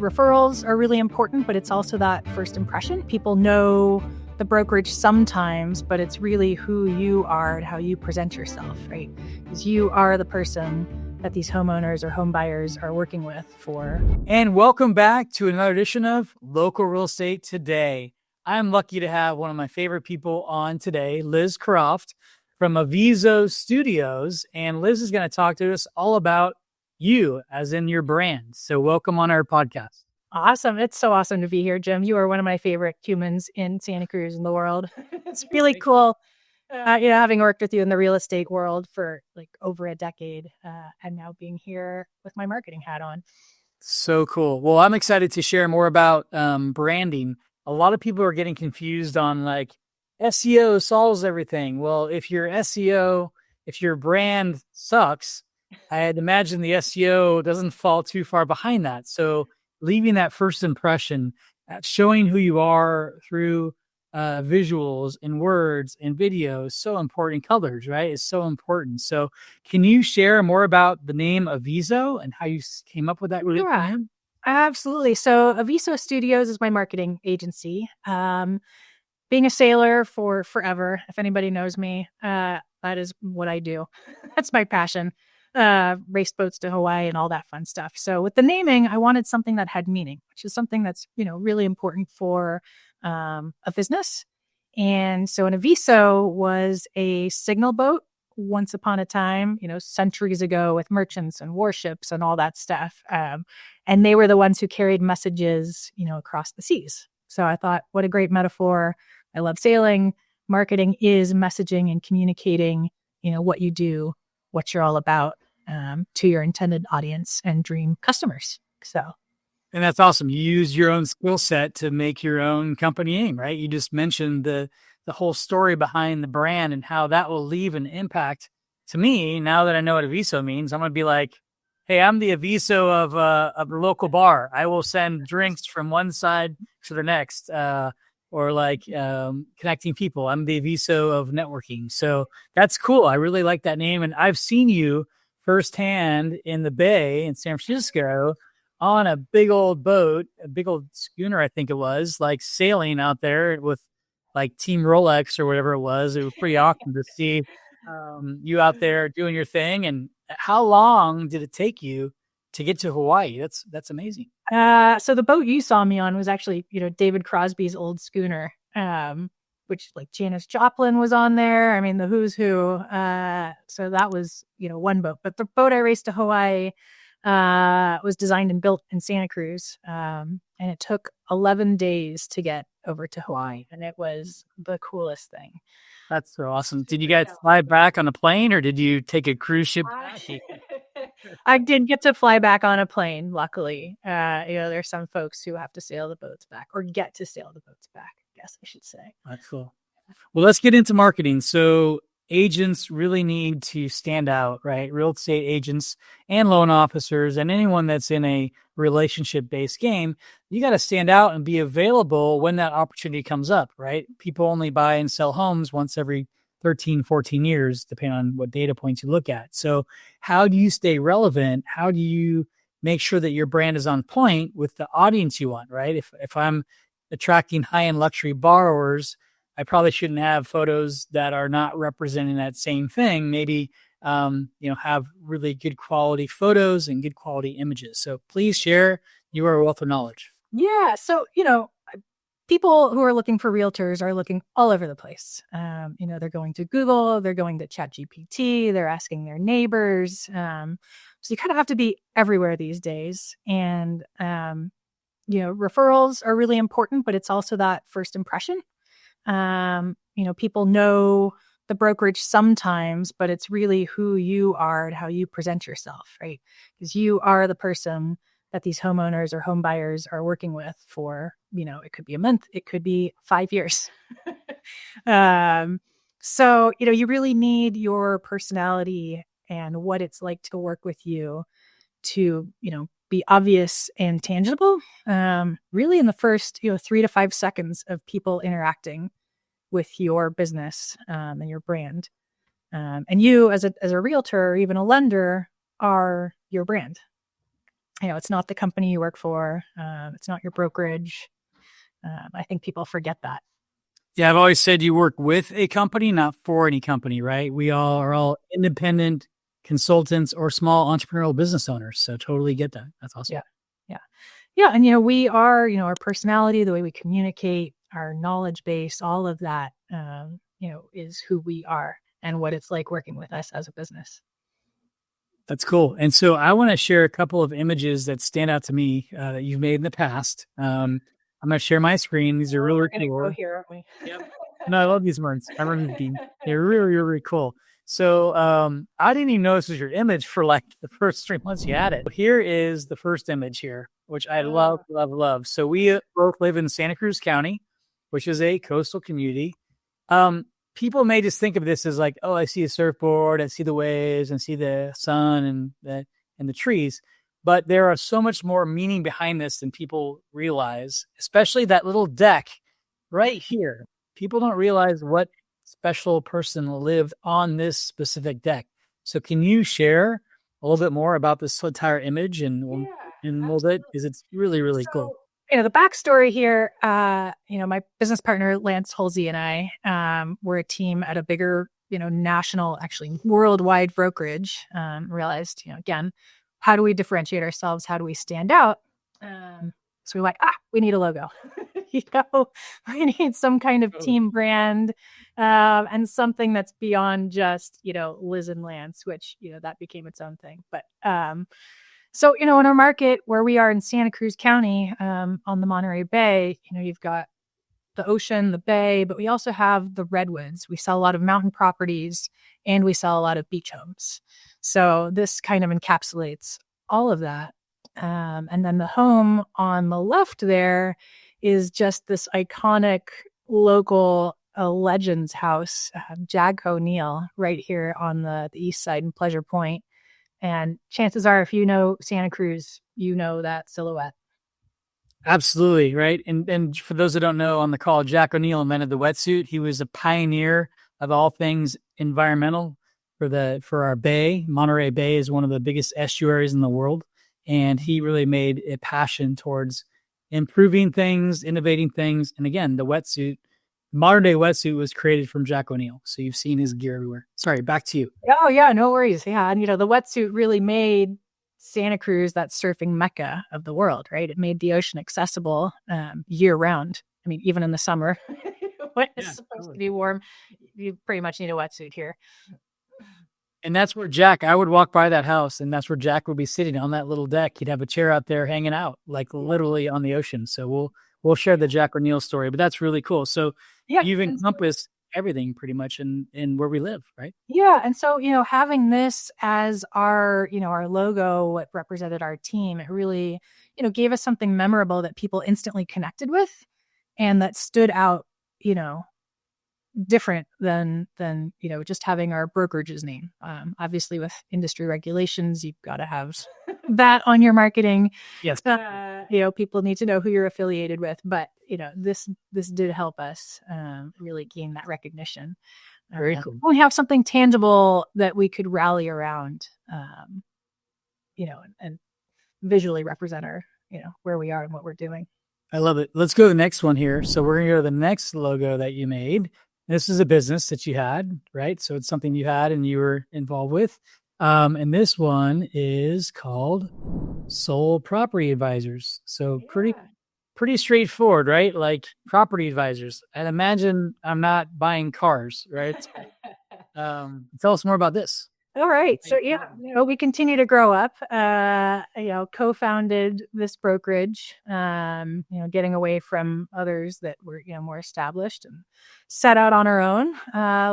referrals are really important, but it's also that first impression. People know the brokerage sometimes, but it's really who you are and how you present yourself, right? Because you are the person that these homeowners or home buyers are working with for. And welcome back to another edition of Local Real Estate Today. I'm lucky to have one of my favorite people on today, Liz Kroft from Aviso Studios. And Liz is going to talk to us all about you, as in your brand. So welcome on our podcast. Awesome. It's so awesome to be here, Jim. You are one of my favorite humans in Santa Cruz in the world. It's really cool. Having worked with you in the real estate world for like over a decade and now being here with my marketing hat on. So cool. Well, I'm excited to share more about branding. A lot of people are getting confused on like SEO solves everything. Well, if your SEO, if your brand sucks, I'd imagine the SEO doesn't fall too far behind that. So leaving that first impression, showing who you are through visuals and words and videos, so important. Colors, right? Is so important. So can you share more about the name Aviso and how you came up with that? Yeah, absolutely. So Aviso Studios is my marketing agency. Being a sailor for forever, if anybody knows me, that is what I do. That's my passion. Race boats to Hawaii and all that fun stuff. So with the naming, I wanted something that had meaning, which is something that's, really important for a business. And so an Aviso was a signal boat once upon a time, centuries ago with merchants and warships and all that stuff. And they were the ones who carried messages, across the seas. So I thought, what a great metaphor. I love sailing. Marketing is messaging and communicating, what you do, what you're all about to your intended audience and dream customers. And that's awesome. You use your own skill set to make your own company name, right? You just mentioned the whole story behind the brand and how that will leave an impact. To me, now that I know what Aviso means, I'm going to be like, hey, I'm the Aviso of the local bar. I will send drinks from one side to the next, or like connecting people. I'm the Aviso of networking. So that's cool. I really like that name. And I've seen you firsthand in the Bay in San Francisco on a big old boat, a big old schooner, I think it was, like sailing out there with like Team Rolex or whatever it was. It was pretty awesome to see you out there doing your thing. And how long did it take you to get to Hawaii? That's amazing. So the boat you saw me on was actually, David Crosby's old schooner, which like Janis Joplin was on there. I mean, the who's who. So that was, one boat. But the boat I raced to Hawaii was designed and built in Santa Cruz. And it took 11 days to get over to Hawaii. And it was the coolest thing. That's so awesome. Did you guys fly back on a plane or did you take a cruise ship back? I did get to fly back on a plane, luckily. There's some folks who have to sail the boats back or get to sail the boats back, I guess I should say. That's cool. Well, let's get into marketing. So agents really need to stand out, right? Real estate agents and loan officers and anyone that's in a relationship-based game, you got to stand out and be available when that opportunity comes up, right? People only buy and sell homes once every 13, 14 years, depending on what data points you look at. So how do you stay relevant? How do you make sure that your brand is on point with the audience you want, right? If I'm attracting high-end luxury borrowers, I probably shouldn't have photos that are not representing that same thing. Maybe, have really good quality photos and good quality images. So please share your wealth of knowledge. Yeah. So, people who are looking for realtors are looking all over the place. They're going to Google, they're going to ChatGPT, they're asking their neighbors. So you kind of have to be everywhere these days. And, referrals are really important, but it's also that first impression. People know the brokerage sometimes, but it's really who you are and how you present yourself, right? Because you are the person that these homeowners or home buyers are working with for, it could be a month, it could be 5 years. So, you really need your personality and what it's like to work with you to, be obvious and tangible, really in the first, 3 to 5 seconds of people interacting with your business and your brand. And you as a realtor or even a lender are your brand. It's not the company you work for. It's not your brokerage. I think people forget that. Yeah, I've always said you work with a company, not for any company, right? We all are all independent consultants or small entrepreneurial business owners. So totally get that. That's awesome. Yeah. Yeah. Yeah. And, we are, our personality, the way we communicate, our knowledge base, all of that, is who we are and what it's like working with us as a business. That's cool. And so I want to share a couple of images that stand out to me that you've made in the past. I'm going to share my screen. These are really We're cool. go here, aren't we? Yep. No, I love these words. I remember these. They're really, really, really cool. So I didn't even know this was your image for like the first 3 months you had it. Here is the first image here, which I love, love, love. So we both live in Santa Cruz County, which is a coastal community. People may just think of this as like, oh, I see a surfboard, I see the waves, and see the sun and the trees. But there are so much more meaning behind this than people realize, especially that little deck right here. People don't realize what special person lived on this specific deck. So can you share a little bit more about this entire image and mold it? Because it's really, really cool. The backstory here, my business partner, Lance Halsey, and I, were a team at a bigger, national, actually worldwide brokerage. Realized, again, how do we differentiate ourselves? How do we stand out? So we're like, we need a logo. We need some kind of team brand, and something that's beyond just, Liz and Lance, which, that became its own thing. But, so, in our market where we are in Santa Cruz County, on the Monterey Bay, you've got the ocean, the bay, but we also have the redwoods. We sell a lot of mountain properties and we sell a lot of beach homes. So this kind of encapsulates all of that. And then the home on the left there is just this iconic local legends house, Jack O'Neill, right here on the east side in Pleasure Point. And chances are, if you know Santa Cruz, you know that silhouette. Absolutely, right. And for those that don't know on the call, Jack O'Neill invented the wetsuit. He was a pioneer of all things environmental for our bay. Monterey Bay is one of the biggest estuaries in the world. And he really made a passion towards improving things, innovating things. And again, the wetsuit, modern day wetsuit was created from Jack O'Neill. So you've seen his gear everywhere. Sorry, back to you. Oh yeah, no worries. Yeah. And the wetsuit really made Santa Cruz that surfing mecca of the world, right? It made the ocean accessible year round. I mean, even in the summer when it's supposed to be warm, you pretty much need a wetsuit here. And that's where I would walk by that house and that's where Jack would be sitting on that little deck. He'd have a chair out there hanging out, like literally on the ocean. So we'll share the Jack O'Neill story, but that's really cool. So you've encompassed everything pretty much in where we live, right? Yeah. And so, having this as our, our logo, what represented our team, it really, gave us something memorable that people instantly connected with and that stood out, different than just having our brokerage's name. Obviously with industry regulations, you've got to have that on your marketing. Yes. People need to know who you're affiliated with, but this did help us really gain that recognition. Very cool. We have something tangible that we could rally around, and visually represent our, where we are and what we're doing. I love it. Let's go to the next one here. So we're going to go to the next logo that you made. This is a business that you had, right? So it's something you had and you were involved with. And this one is called Soul Property Advisors. So pretty straightforward, right? Like property advisors. And imagine I'm not buying cars, right? Tell us more about this. All right. So, we continue to grow up, co-founded this brokerage, getting away from others that were, more established and set out on our own,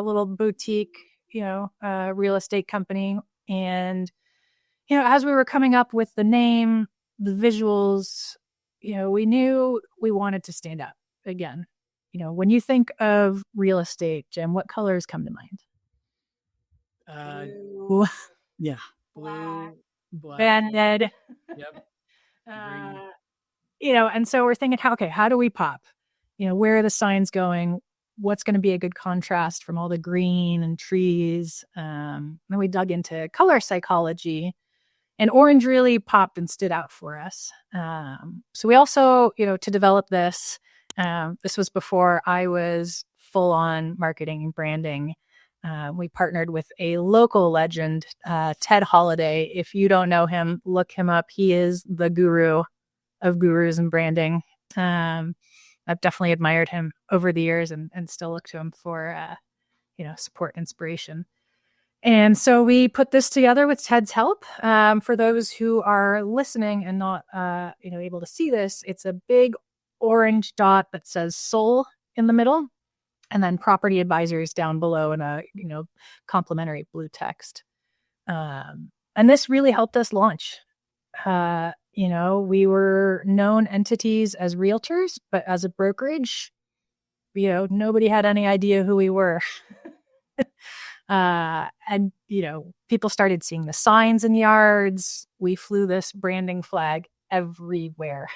little boutique, real estate company. And, as we were coming up with the name, the visuals, we knew we wanted to stand out again. When you think of real estate, Jim, what colors come to mind? Blue. Yeah. Blue, black. Banded. Yep. And so we're thinking, how do we pop? Where are the signs going? What's going to be a good contrast from all the green and trees? Then we dug into color psychology. And orange really popped and stood out for us. So we also, to develop this, this was before I was full on marketing and branding. We partnered with a local legend, Ted Holiday. If you don't know him, look him up. He is the guru of gurus and branding. I've definitely admired him over the years and still look to him for, support and inspiration. And so we put this together with Ted's help. For those who are listening and not, able to see this, it's a big orange dot that says soul in the middle, and then property advisors down below in a, complimentary blue text. And this really helped us launch. We were known entities as realtors, but as a brokerage, nobody had any idea who we were. And people started seeing the signs in yards. We flew this branding flag everywhere.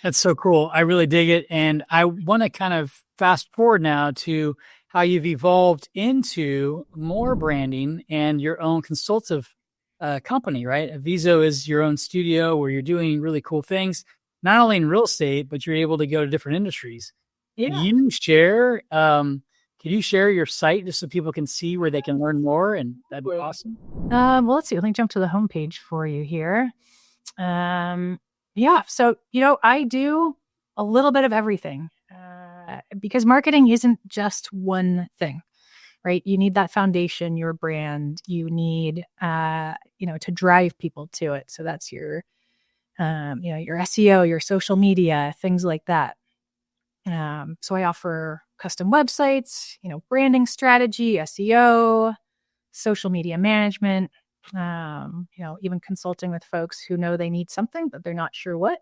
That's so cool. I really dig it. And I want to kind of fast forward now to how you've evolved into more branding and your own consultative company, right? Aviso is your own studio where you're doing really cool things, not only in real estate, but you're able to go to different industries. Yeah. Can you share your site just so people can see where they can learn more? And that'd be awesome. Well, let's see. Let me jump to the homepage for you here. So, I do a little bit of everything because marketing isn't just one thing, right? You need that foundation, your brand. You need, to drive people to it. So that's your SEO, your social media, things like that. So I offer custom websites, branding strategy, SEO, social media management, even consulting with folks who know they need something, but they're not sure what.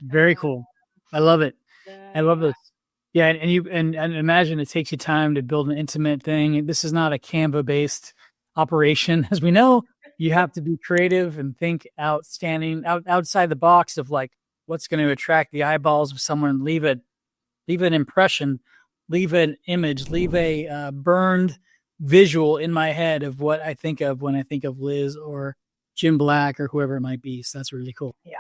Very cool. I love it. I love this. Yeah. And imagine it takes you time to build an intimate thing. This is not a Canva based operation. As we know, you have to be creative and think outside the box of like, what's going to attract the eyeballs of someone, leave an impression, leave an image, leave a burned visual in my head of what I think of when I think of Liz or Jim Black or whoever it might be. So that's really cool. Yeah.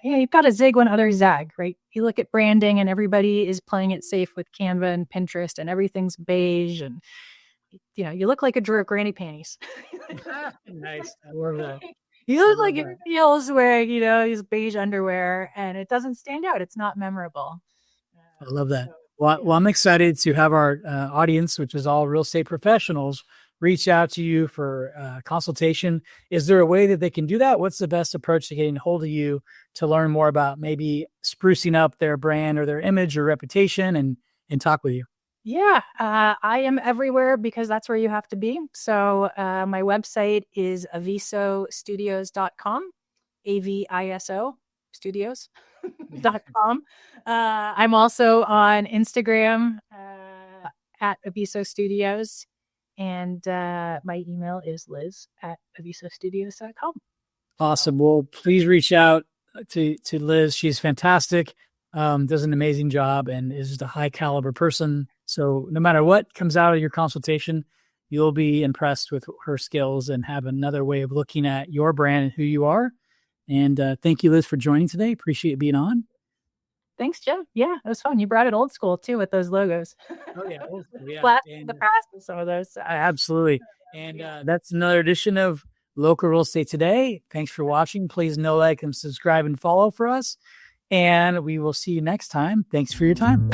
You've got to zig when others zag, right? You look at branding and everybody is playing it safe with Canva and Pinterest and everything's beige and, you look like a drawer of granny panties. Nice. I love that. You look like everybody else wearing, these beige underwear, and it doesn't stand out. It's not memorable. I love that. Well, I'm excited to have our audience, which is all real estate professionals, reach out to you for consultation. Is there a way that they can do that? What's the best approach to getting a hold of you to learn more about maybe sprucing up their brand or their image or reputation and talk with you? Yeah, I am everywhere because that's where you have to be. So my website is avisostudios.com, AVISO studios.com. I'm also on Instagram at Aviso Studios. And my email is liz@avisostudios.com. Awesome. Well, please reach out to Liz. She's fantastic. Does an amazing job and is just a high caliber person. So no matter what comes out of your consultation, you'll be impressed with her skills and have another way of looking at your brand and who you are. And thank you, Liz, for joining today. Appreciate being on. Thanks, Jim. Yeah, it was fun. You brought it old school too with those logos. Oh yeah, old school. Yeah. Blast the past with some of those. Absolutely. And that's another edition of Local Real Estate Today. Thanks for watching. Please like and subscribe and follow for us. And we will see you next time. Thanks for your time.